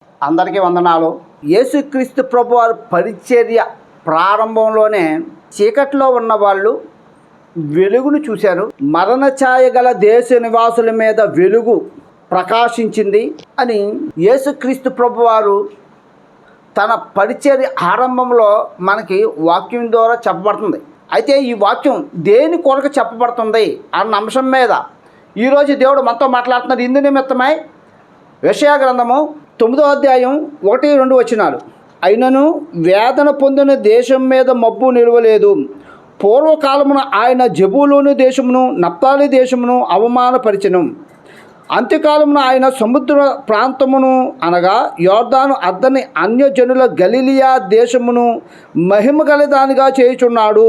అందరికీ వందనాలు. యేసుక్రీస్తు ప్రభువారి పరిచర్య ప్రారంభంలోనే చీకట్లో ఉన్న వాళ్ళు వెలుగును చూశారు. మరణ ఛాయ గల దేశ నివాసుల మీద వెలుగు ప్రకాశించింది అని యేసుక్రీస్తు ప్రభువారు తన పరిచర్య ఆరంభంలో మనకి వాక్యం ద్వారా చెప్పబడుతుంది. అయితే ఈ వాక్యం దేని కొరకు చెప్పబడుతుంది అన్న అంశం మీద ఈరోజు దేవుడు మనతో మాట్లాడుతున్నారు. ఇందు నిమిత్తమై యెషయా గ్రంథము 9వ అధ్యాయం 1-2 వచనాలు. అయినను వేదన పొందిన దేశం మీద మబ్బు నిలవలేదు. పూర్వకాలమున ఆయన జెబూలూను దేశమును నప్తాలి దేశమును అవమానపరిచెను. అంత్యకాలమున ఆయన సముద్ర ప్రాంతమును అనగా యోర్దాను అద్దని అన్యజనుల గలిలియా దేశమును మహిమ గలదానిగా చేయుచున్నాడు.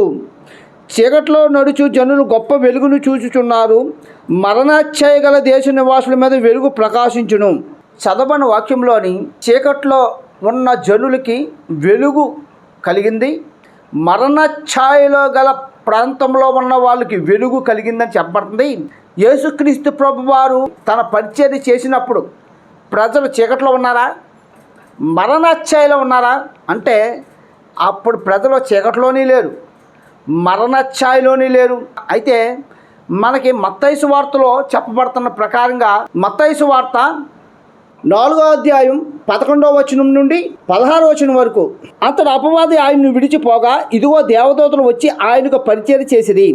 చీకట్లో నడుచు జనులు గొప్ప వెలుగును చూచుచున్నారు. మరణాచ్ఛాయ గల దేశ నివాసుల మీద వెలుగు ప్రకాశించును. చదవని వాక్యంలోని చీకట్లో ఉన్న జనులకి వెలుగు కలిగింది, మరణఛాయలో గల ప్రాంతంలో ఉన్న వాళ్ళకి వెలుగు కలిగిందని చెప్పబడుతుంది. యేసుక్రీస్తు ప్రభువారు తన పరిచర్య చేసినప్పుడు ప్రజలు చీకట్లో ఉన్నారా, మరణఛాయలో ఉన్నారా అంటే అప్పుడు ప్రజలు చీకట్లోనే లేరు, మరణఛాయలోనే లేరు. అయితే మనకి మత్తయి సువార్తలో చెప్పబడుతున్న ప్రకారంగా మత్తయి సువార్త 4వ అధ్యాయం 11వ వచనం నుండి 16వ వచనం వరకు, అంతటి అపవాది ఆయన్ను విడిచిపోగా ఇదిగో దేవదూతలు వచ్చి ఆయనకు పరిచర్య చేసిరి.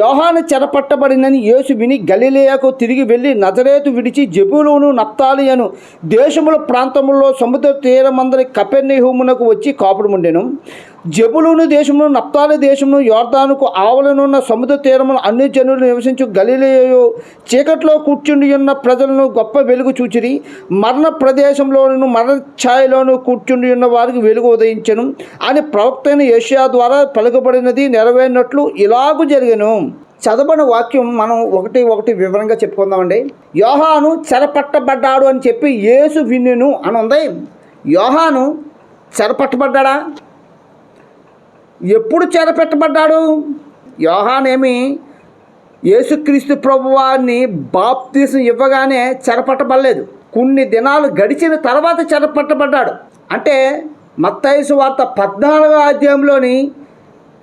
యోహాను చెరపట్టబడినని యేసు విని గలిలయకు తిరిగి వెళ్ళి నజరేతు విడిచి జెబూలూను నప్తాలి అను దేశముల ప్రాంతములో సముద్ర తీరమందరి కపెర్నహూమునకు వచ్చి కాపురముండెను. జెబూలూను దేశమును నప్తాలి దేశమును యోర్దానుకు ఆవలనున్న సముద్ర తీరమును అన్ని జనులు నివసించు గలిలయయు చీకట్లో కూర్చుండి ఉన్న ప్రజలను గొప్ప వెలుగు చూచిరి. మరణ ప్రదేశంలోను మరణ ఛాయలోను కూర్చుండి ఉన్న వారికి వెలుగు ఉదయించెను అని ప్రవక్త అయిన యెషయా ద్వారా పలుకబడినది నెరవేరినట్లు ఇలాగు జరిగెను. చదవని వాక్యం మనం ఒకటి వివరంగా చెప్పుకుందామండి. యోహాను చెరపట్టబడ్డాడు అని చెప్పి యేసు విన్నెను అని ఉంది. యోహాను చెరపట్టబడ్డా? ఎప్పుడు చెరపెట్టబడ్డాడు? యోహానేమి యేసుక్రీస్తు ప్రభువారిని బాప్తిసం ఇవ్వగానే చెరపట్టబడలేదు. కొన్ని దినాలు గడిచిన తర్వాత చెరపట్టబడ్డాడు. అంటే మత్తయి సువార్త 14వ అధ్యాయంలోని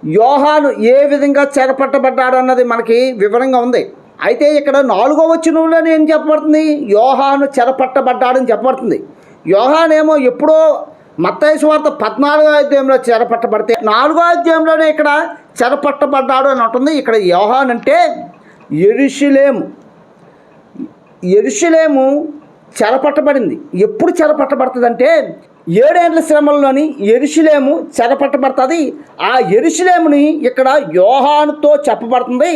యోహాను ఏ విధంగా చెరపట్టబడ్డాడు అన్నది మనకి వివరంగా ఉంది. అయితే ఇక్కడ 4వ వచనంలోనే ఏం చెప్పబడుతుంది? యోహాను చెరపట్టబడ్డాడని చెప్పబడుతుంది. యోహానేమో ఎప్పుడో మత్తయి సువార్త 14వ అధ్యాయంలో చెరపట్టబడితే 4వ అధ్యాయంలోనే ఇక్కడ చెరపట్టబడ్డాడు అని ఉంటుంది. ఇక్కడ యోహాను అంటే యెరూషలేము చెరపట్టబడింది. ఎప్పుడు చెరపట్టబడుతుందంటే 7 ఏళ్ల శ్రమల్లోని యెరూషలేము చెరపట్టబడుతుంది. ఆ యెరూషలేముని ఇక్కడ యోహానుతో చెప్పబడుతుంది.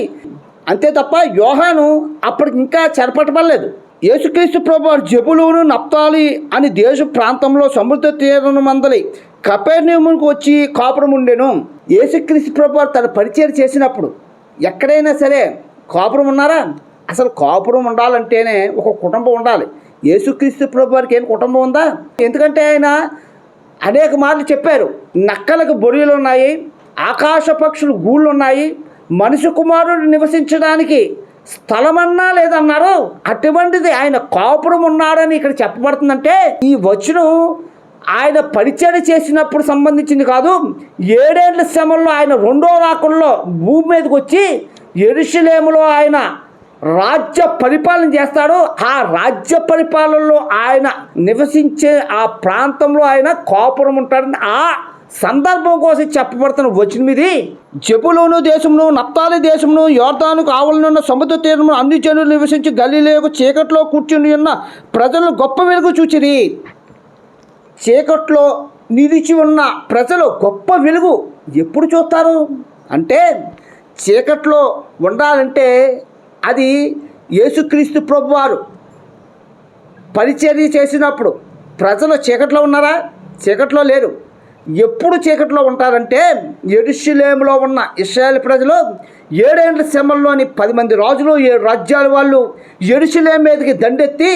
అంతే తప్ప యోహాను అప్పటికి ఇంకా చెరపట్టబడలేదు. యేసుక్రీస్తు ప్రభువారు జెబూలూను నప్తాలి అని దేశ ప్రాంతంలో సముద్ర తీరమందలి కపెర్నహూముకు వచ్చి కాపురం ఉండెను. యేసుక్రీస్తు ప్రభువారు తన పరిచర్య చేసినప్పుడు ఎక్కడైనా సరే కాపురం ఉన్నారా? అసలు కాపురం ఉండాలంటేనే ఒక కుటుంబం ఉండాలి. యేసుక్రీస్తు ప్రభువారికి ఏం కుటుంబం ఉందా? ఎందుకంటే ఆయన అనేక మార్లు చెప్పారు, నక్కలకు బొరియలు ఉన్నాయి, ఆకాశ పక్షులు గూళ్ళు ఉన్నాయి, మనిషి కుమారుడు నివసించడానికి స్థలమన్నా లేదన్నారు. అటువంటిది ఆయన కాపురం ఉన్నాడని ఇక్కడ చెప్పబడుతుందంటే ఈ వచనం ఆయన పరిచర్య చేసినప్పుడు సంబంధించింది కాదు. 7 ఏళ్ల శ్రమల్లో ఆయన 2వ రాకడలో భూమి మీదకి వచ్చి యెరూషలేములో ఆయన రాజ్య పరిపాలన చేస్తాడు. ఆ రాజ్య పరిపాలనలో ఆయన నివసించే ఆ ప్రాంతంలో ఆయన కాపురం ఉంటాడని ఆ సందర్భం కోసం చెప్పబడుతున్న వచనం ఇది. జెబూలూను దేశమును నప్తాలి దేశమును యోర్దానుకు ఆవలనున్న సముద్ర తీరమును అన్ని జనులు నివసించి గలిలయకు చీకట్లో కూర్చుని ఉన్న ప్రజలు గొప్ప వెలుగు చూచిరి. చీకట్లో నిలిచి ఉన్న ప్రజలు గొప్ప వెలుగు ఎప్పుడు చూస్తారు అంటే, చీకట్లో ఉండాలంటే అది యేసుక్రీస్తు ప్రభువారు పరిచర్య చేసినప్పుడు ప్రజలు చీకట్లో ఉన్నారా? చీకట్లో లేరు. ఎప్పుడు చీకట్లో ఉంటారంటే యెరూషలేములో ఉన్న ఇశ్రాయేలు ప్రజలు 7 ఏళ్ల శ్రమల్లోని 10 మంది రాజులు 7 రాజ్యాల వాళ్ళు యెరూషలేము మీదకి దండెత్తి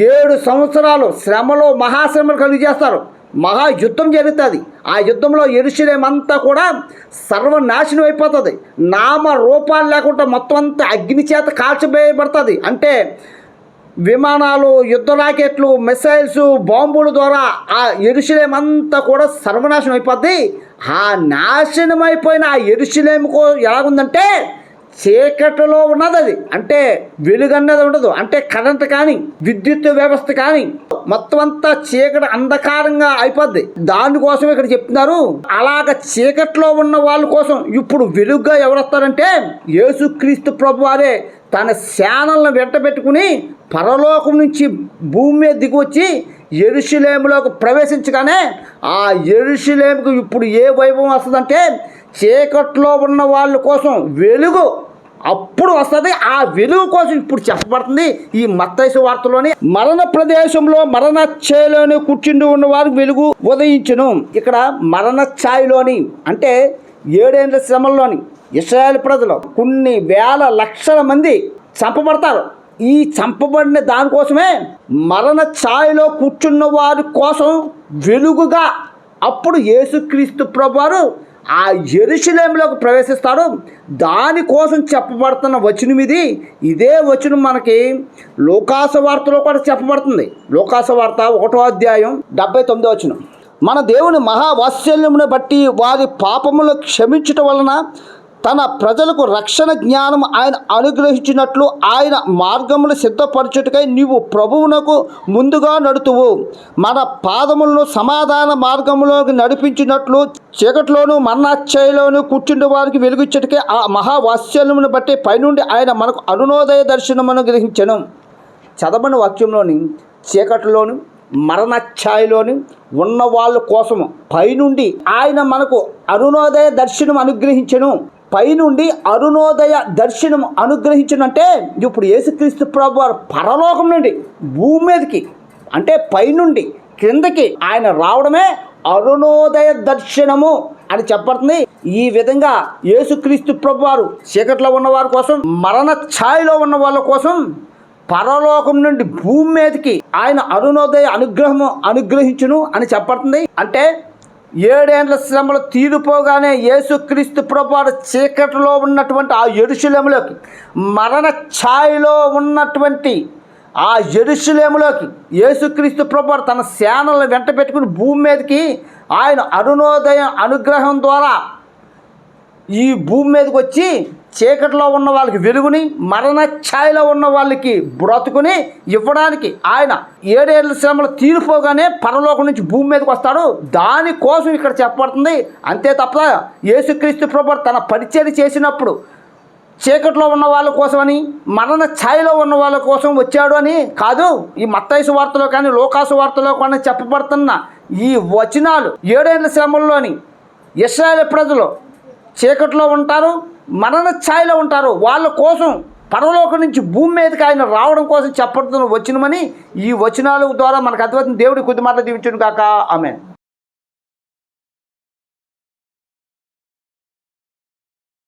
7 సంవత్సరాలు శ్రమలో మహాశ్రమలు కలిగి చేస్తారు. మహాయుద్ధం జరుగుతుంది. ఆ యుద్ధంలో యెరూషలేము అంతా కూడా సర్వనాశనం అయిపోతుంది. నామ రూపాలు లేకుండా మొత్తం అంతా అగ్ని చేత కాల్చివేయబడుతుంది. అంటే విమానాలు, యుద్ధ రాకెట్లు, మిసైల్స్, బాంబుల ద్వారా ఆ యెరూషలేము అంతా కూడా సర్వనాశనం అయిపోద్ది. ఆ నాశనం అయిపోయిన ఆ యెరూషలేముకు ఎలాగుందంటే చీకటిలో ఉన్నది. అది అంటే వెలుగు అన్నది ఉండదు. అంటే కరెంట్ కానీ విద్యుత్ వ్యవస్థ కానీ మొత్తం అంతా చీకటి అంధకారంగా అయిపోద్ది. దానికోసం ఇక్కడ చెప్తున్నారు. అలాగ చీకట్లో ఉన్న వాళ్ళ కోసం ఇప్పుడు వెలుగుగా ఎవరు వస్తారంటే యేసుక్రీస్తు ప్రభువారే తన సేనలను వెంట పెట్టుకుని పరలోకం నుంచి భూమి మీద దిగివచ్చి యెరూషలేములోకి ప్రవేశించగానే ఆ యెరూషలేముకు ఇప్పుడు ఏ వైభవం వస్తుందంటే చీకట్లో ఉన్న వాళ్ళ కోసం వెలుగు అప్పుడు వస్తుంది. ఆ వెలుగు కోసం ఇప్పుడు చెప్పబడుతుంది ఈ మత్తయి సువార్తలోని. మరణ ప్రదేశంలో మరణ ఛాయలోని కూర్చుండి ఉన్న వారికి వెలుగు ఉదయించును. ఇక్కడ మరణ ఛాయలోని అంటే 7 ఏళ్ల శ్రమల్లోని ఇశ్రాయేలు ప్రజలు కొన్ని వేల లక్షల మంది చంపబడతారు. ఈ చంపబడిన దానికోసమే మరణ ఛాయలో కూర్చున్న వారి కోసం వెలుగుగా అప్పుడు యేసుక్రీస్తు ప్రభువారు ఆ యెరూషలేములోకి ప్రవేశిస్తాడు. దానికోసం చెప్పబడుతున్న వచనం ఇది. ఇదే వచనం మనకి లూకాసు వార్తలో కూడా చెప్పబడుతుంది. లూకాసు వార్త 1వ అధ్యాయం 79వ వచనం. మన దేవుని మహావాత్సల్యమును బట్టి వారి పాపములు క్షమించుట వలన తన ప్రజలకు రక్షణ జ్ఞానం ఆయన అనుగ్రహించినట్లు ఆయన మార్గములు సిద్ధపరచుటకై నీవు ప్రభువునకు ముందుగా నడుతువు. మన పాదములను సమాధాన మార్గములోకి నడిపించినట్లు చీకట్లోను మరణాశ్చయలోను కూర్చుండే వారికి వెలుగుచ్చుటకే ఆ మహావాత్సల్యమును బట్టి పైనుండి ఆయన మనకు అరుణోదయ దర్శనమును గ్రహించెను. చదవని వాక్యంలోని చీకట్లోను మరణఛాయలోని ఉన్న వాళ్ళ కోసము పైనుండి ఆయన మనకు అరుణోదయ దర్శనం అనుగ్రహించెను. పైనుండి అరుణోదయ దర్శనం అనుగ్రహించనంటే ఇప్పుడు యేసుక్రీస్తు ప్రభువారు పరలోకం నుండి భూమి మీదకి అంటే పైనుండి క్రిందకి ఆయన రావడమే అరుణోదయ దర్శనము అని చెప్పబడుతుంది. ఈ విధంగా యేసుక్రీస్తు ప్రభువారు చీకట్లో ఉన్నవారి కోసం, మరణ ఛాయలో ఉన్న వాళ్ళ కోసం పరలోకం నుండి భూమి మీదకి ఆయన అరుణోదయ అనుగ్రహించును అని చెప్పబడుతుంది. అంటే 7 ఏళ్ల శ్రమలు తీరిపోగానే యేసుక్రీస్తు ప్రభువారు చీకటిలో ఉన్నటువంటి ఆ యెరూషలేములోకి, మరణ ఛాయలో ఉన్నటువంటి ఆ యెరూషలేములోకి యేసుక్రీస్తు ప్రభువారు తన సేనలను వెంట పెట్టుకుని భూమి మీదకి ఆయన అరుణోదయ అనుగ్రహం ద్వారా ఈ భూమి మీదకి వచ్చి చీకటిలో ఉన్న వాళ్ళకి వెలుగుని, మరణ ఛాయలో ఉన్న వాళ్ళకి బ్రతుకుని ఇవ్వడానికి ఆయన 7 ఏళ్ల శ్రమలు తీరిపోగానే పరలోకం నుంచి భూమి మీదకి వస్తాడు. దానికోసం ఇక్కడ చెప్పబడుతుంది. అంతే తప్ప యేసుక్రీస్తు ప్రభువు తన పరిచర్య చేసినప్పుడు చీకట్లో ఉన్న వాళ్ళ కోసమని, మరణ ఛాయలో ఉన్న వాళ్ళ కోసం వచ్చాడు అని కాదు. ఈ మత్తయి సువార్తలో కానీ లూకాసు వార్తలో కానీ చెప్పబడుతున్న ఈ వచనాలు 7 ఏళ్ల శ్రమల్లోని ఇశ్రాయేలు ప్రజలు చీకట్లో ఉంటారు, మరణ ఛాయలో ఉంటారు. వాళ్ళ కోసం పరలోకం నుంచి భూమి మీదకి ఆయన రావడం కోసం చెప్పబడుతున్న వచనమని ఈ వచనాల ద్వారా మనకు అర్థమవుతుంది. దేవుడి కొద్ది మాటలు దీవించును కాక. ఆమేన్.